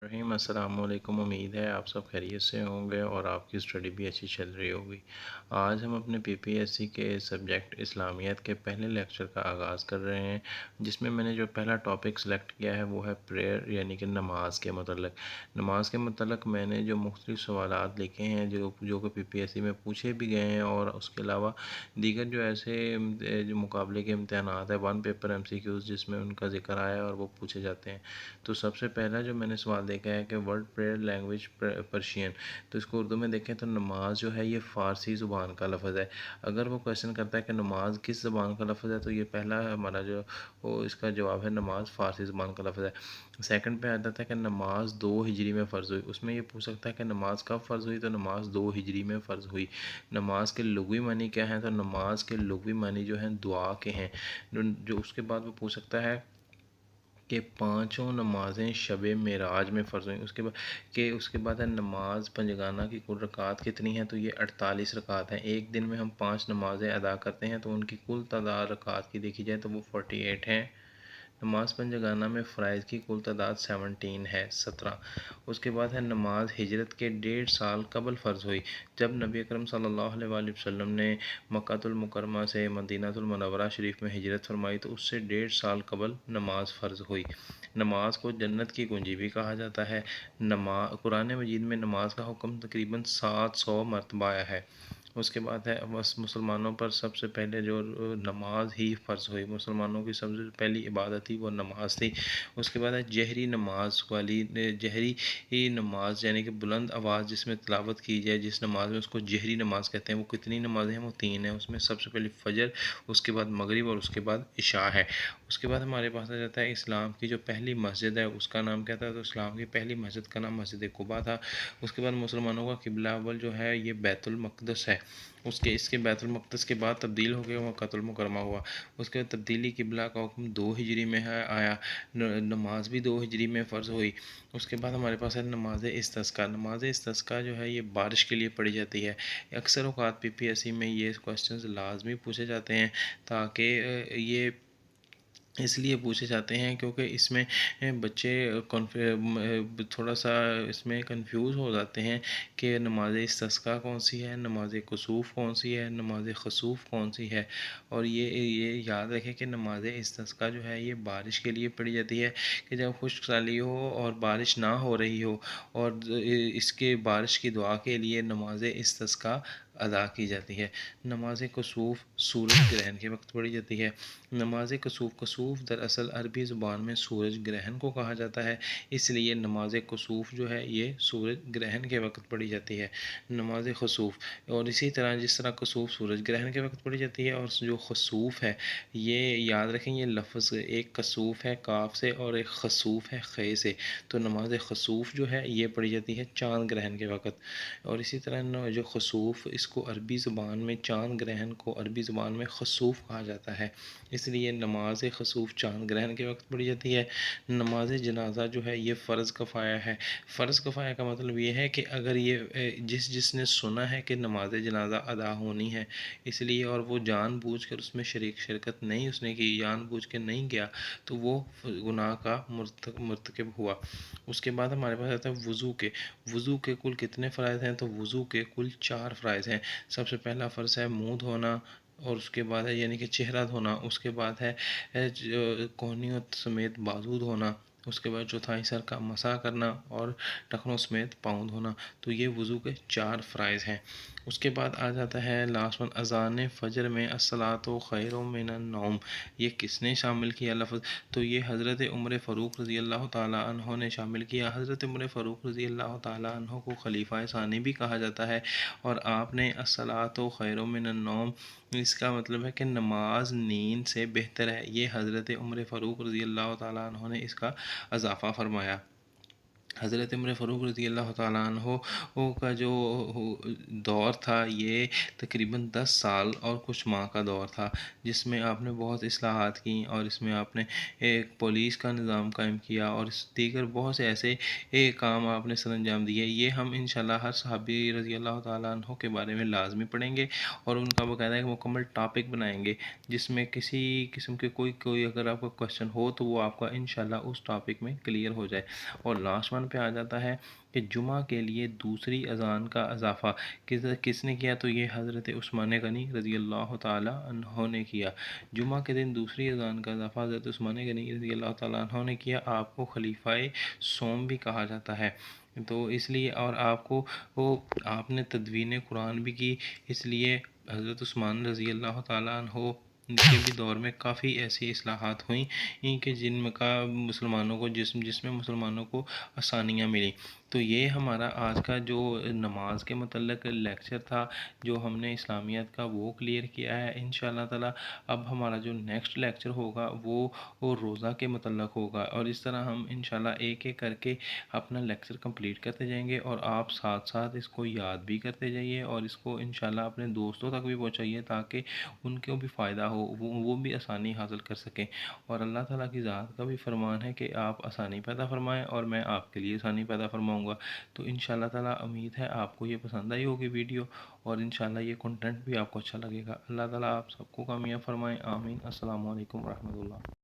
رحیم السلام علیکم، امید ہے آپ سب خیریت سے ہوں گے اور آپ کی اسٹڈی بھی اچھی چل رہی ہوگی۔ آج ہم اپنے پی پی ایس سی کے سبجیکٹ اسلامیات کے پہلے لیکچر کا آغاز کر رہے ہیں، جس میں نے جو پہلا ٹاپک سلیکٹ کیا ہے وہ ہے پریئر، یعنی کہ نماز کے متعلق۔ نماز کے متعلق میں نے جو مختلف سوالات لکھے ہیں جو کہ پی پی ایس سی میں پوچھے بھی گئے ہیں، اور اس کے علاوہ دیگر جو ایسے جو مقابلے کے امتحانات ہیں، one paper M C Qs جس میں ان کا ذکر آیا ہے اور وہ پوچھے جاتے ہیں۔ تو سب سے پہلا جو میں نے سوال دیکھا ہے کہ ورڈ پریئر لینگویج پرشین، تو اس کو اردو میں دیکھیں تو نماز جو ہے یہ فارسی زبان کا لفظ ہے۔ اگر وہ کویشچن کرتا ہے کہ نماز کس زبان کا لفظ ہے، تو یہ پہلا ہمارا جو اس کا جواب ہے نماز فارسی زبان کا لفظ ہے۔ سیکنڈ پہ آتا ہے کہ نماز 2 ہجری میں فرض ہوئی، اس میں یہ پوچھ سکتا ہے کہ نماز کب فرض ہوئی، تو نماز 2 ہجری میں فرض ہوئی۔ نماز کے لغوی معنی کیا ہیں، تو نماز کے لغوی معنی جو ہیں دعا کے ہیں۔ جو اس کے بعد وہ پوچھ سکتا ہے کہ 5 نمازیں شب معراج میں فرض ہوئیں، اس کے بعد ہے نماز پنجگانہ کی کل رکعات کتنی ہیں، تو یہ 48 رکعات ہیں۔ ایک دن میں ہم 5 نمازیں ادا کرتے ہیں تو ان کی کل تعداد رکعات کی دیکھی جائے تو وہ 48 ہیں۔ نماز پنجگانہ میں فرائض کی کل تعداد 17 ہے، 17۔ اس کے بعد ہے نماز ہجرت کے 1.5 سال قبل فرض ہوئی، جب نبی اکرم صلی اللہ علیہ وآلہ وسلم نے مکہ المکرمہ سے مدینہ المنورہ شریف میں ہجرت فرمائی تو اس سے 1.5 سال قبل نماز فرض ہوئی۔ نماز کو جنت کی کنجی بھی کہا جاتا ہے۔ قرآن مجید میں نماز کا حکم تقریباً 700 مرتبہ آیا ہے۔ اس کے بعد ہے مسلمانوں پر سب سے پہلے جو نماز ہی فرض ہوئی، مسلمانوں کی سب سے پہلی عبادت تھی وہ نماز تھی۔ اس کے بعد ہے جہری نماز یعنی کہ بلند آواز جس میں تلاوت کی جائے، جس نماز میں اس کو جہری نماز کہتے ہیں، وہ کتنی نمازیں ہیں، وہ 3 ہیں۔ اس میں سب سے پہلی فجر، اس کے بعد مغرب اور اس کے بعد عشاء ہے۔ اس کے بعد ہمارے پاس آ جاتا ہے اسلام کی جو پہلی مسجد ہے اس کا نام کیا تھا، تو اسلام کی پہلی مسجد کا نام مسجد قباء تھا۔ اس کے بعد مسلمانوں کا قبلہ اول جو ہے یہ بیت المقدس ہے۔ اس کے بیت المقدس کے بعد تبدیل ہو گیا مکہ المکرمہ ہوا۔ اس کے بعد تبدیلی قبلہ کا حکم 2 ہجری میں آیا، نماز بھی 2 ہجری میں فرض ہوئی۔ اس کے بعد ہمارے پاس ہے نماز استسقاء۔ نماز استسقاء جو ہے یہ بارش کے لیے پڑھی جاتی ہے۔ اکثر اوقات پی پی ایس سی میں یہ کویسچنز لازمی پوچھے جاتے ہیں، تاکہ یہ اس لیے پوچھے جاتے ہیں کیونکہ اس میں بچے تھوڑا سا اس میں کنفیوز ہو جاتے ہیں کہ نماز استسقاء کون سی ہے، نماز کسوف کون سی ہے، نماز خسوف کون سی ہے۔ اور یہ یاد رکھیں کہ نماز استسقاء جو ہے یہ بارش کے لیے پڑھی جاتی ہے، کہ جب خشک سالی ہو اور بارش نہ ہو رہی ہو، اور اس کے بارش کی دعا کے لیے نماز استسقاء ادا کی جاتی ہے۔ نماز کسوف سورج گرہن کے وقت پڑھی جاتی ہے۔ نماز کسوف دراصل عربی زبان میں سورج گرہن کو کہا جاتا ہے، اس لیے نماز کسوف جو ہے یہ سورج گرہن کے وقت پڑھی جاتی ہے۔ نماز خسوف، اور اسی طرح جس طرح کسوف سورج گرہن کے وقت پڑھی جاتی ہے، اور جو خسوف ہے یہ یاد رکھیں یہ لفظ ایک کسوف ہے کاف سے اور ایک خسوف ہے خے سے، تو نماز خسوف جو ہے یہ پڑھی جاتی ہے چاند گرہن کے وقت۔ اور اسی طرح جو خسوف، اس کو عربی زبان میں چاند گرہن کو عربی زبان میں خسوف کہا جاتا ہے، اس لیے نماز خسوف چاند گرہن کے وقت پڑھی جاتی ہے۔ نماز جنازہ جو ہے یہ فرض کفایہ ہے۔ فرض کفایہ کا مطلب یہ ہے کہ اگر یہ جس نے سنا ہے کہ نماز جنازہ ادا ہونی ہے، اس لیے اور وہ جان بوجھ کر اس میں شرکت نہیں اس نے کی، جان بوجھ کے نہیں گیا، تو وہ گناہ کا مرتکب ہوا۔ اس کے بعد ہمارے پاس آتا ہے وضو کے کل کتنے فرائض ہیں، تو وضو کے کل 4 فرائض ہیں۔ سب سے پہلا فرض ہے منہ دھونا، اور اس کے بعد ہے یعنی کہ چہرہ دھونا، اس کے بعد ہے کہنیوں سمیت بازو دھونا، اس کے بعد چوتھائی سر کا مسح کرنا، اور ٹخنوں سمیت پاؤں دھونا۔ تو یہ وضو کے 4 فرائض ہیں۔ اس کے بعد آ جاتا ہے لاسٹ ون، اذان فجر میں الصلاۃ خیر من النوم، یہ کس نے شامل کیا لفظ، تو یہ حضرت عمر فاروق رضی اللہ تعالیٰ عنہ نے شامل کیا۔ حضرت عمر فاروق رضی اللہ تعالیٰ عنہ کو خلیفہ ثانی بھی کہا جاتا ہے، اور آپ نے الصلاۃ خیر من النوم، اس کا مطلب ہے کہ نماز نیند سے بہتر ہے، یہ حضرت عمر فاروق رضی اللہ تعالیٰ عنہ نے اس کا اضافہ فرمایا۔ حضرت عمر فاروق رضی اللہ تعالیٰ عنہ کا جو دور تھا یہ تقریباً 10 سال اور کچھ ماہ کا دور تھا، جس میں آپ نے بہت اصلاحات کیں، اور اس میں آپ نے ایک پولیس کا نظام قائم کیا، اور دیگر بہت سے ایسے کام آپ نے سر انجام دیے۔ یہ ہم انشاءاللہ ہر صحابی رضی اللہ تعالیٰ عنہ کے بارے میں لازمی پڑھیں گے، اور ان کا باقاعدہ ایک مکمل ٹاپک بنائیں گے، جس میں کسی قسم کے کوئی اگر آپ کا کویشچن ہو تو وہ آپ کا انشاءاللہ اس ٹاپک میں کلیئر ہو جائے۔ اور لاسٹ ون پہ آ جاتا ہے کہ جمعہ کے لیے دوسری اذان کا اضافہ کس نے کیا؟ تو یہ حضرت عثمان غنی رضی اللہ تعالیٰ عنہ نے کیا۔ جمعہ کے دن دوسری اذان کا اضافہ حضرت عثمان غنی رضی اللہ تعالیٰ عنہ نے کیا۔ آپ کو خلیفہ سوم بھی کہا جاتا ہے، تو اس لیے اور آپ نے تدوین قرآن بھی کی، اس لیے حضرت عثمان رضی اللہ تعالیٰ عنہ کے بھی دور میں کافی ایسی اصلاحات ہوئیں کہ جن کا مسلمانوں کو جس میں مسلمانوں کو آسانیاں ملیں۔ تو یہ ہمارا آج کا جو نماز کے متعلق لیکچر تھا جو ہم نے اسلامیات کا وہ کلیئر کیا ہے انشاءاللہ تعالیٰ۔ اب ہمارا جو نیکسٹ لیکچر ہوگا وہ روزہ کے متعلق ہوگا، اور اس طرح ہم انشاءاللہ ایک ایک کر کے اپنا لیکچر کمپلیٹ کرتے جائیں گے، اور آپ ساتھ ساتھ اس کو یاد بھی کرتے جائیے اور اس کو انشاءاللہ اپنے دوستوں تک بھی پہنچائیے تاکہ ان کو بھی فائدہ ہو، وہ بھی آسانی حاصل کر سکیں۔ اور اللہ تعالیٰ کی ذات کا بھی فرمان ہے کہ آپ آسانی پیدا فرمائیں اور میں آپ کے لیے آسانی پیدا فرماؤں گا۔ تو انشاءاللہ تعالیٰ امید ہے آپ کو یہ پسند آئی ہوگی ویڈیو، اور انشاءاللہ یہ کنٹینٹ بھی آپ کو اچھا لگے گا۔ اللہ تعالیٰ آپ سب کو کامیاب فرمائیں، آمین۔ السلام علیکم ورحمۃ اللہ۔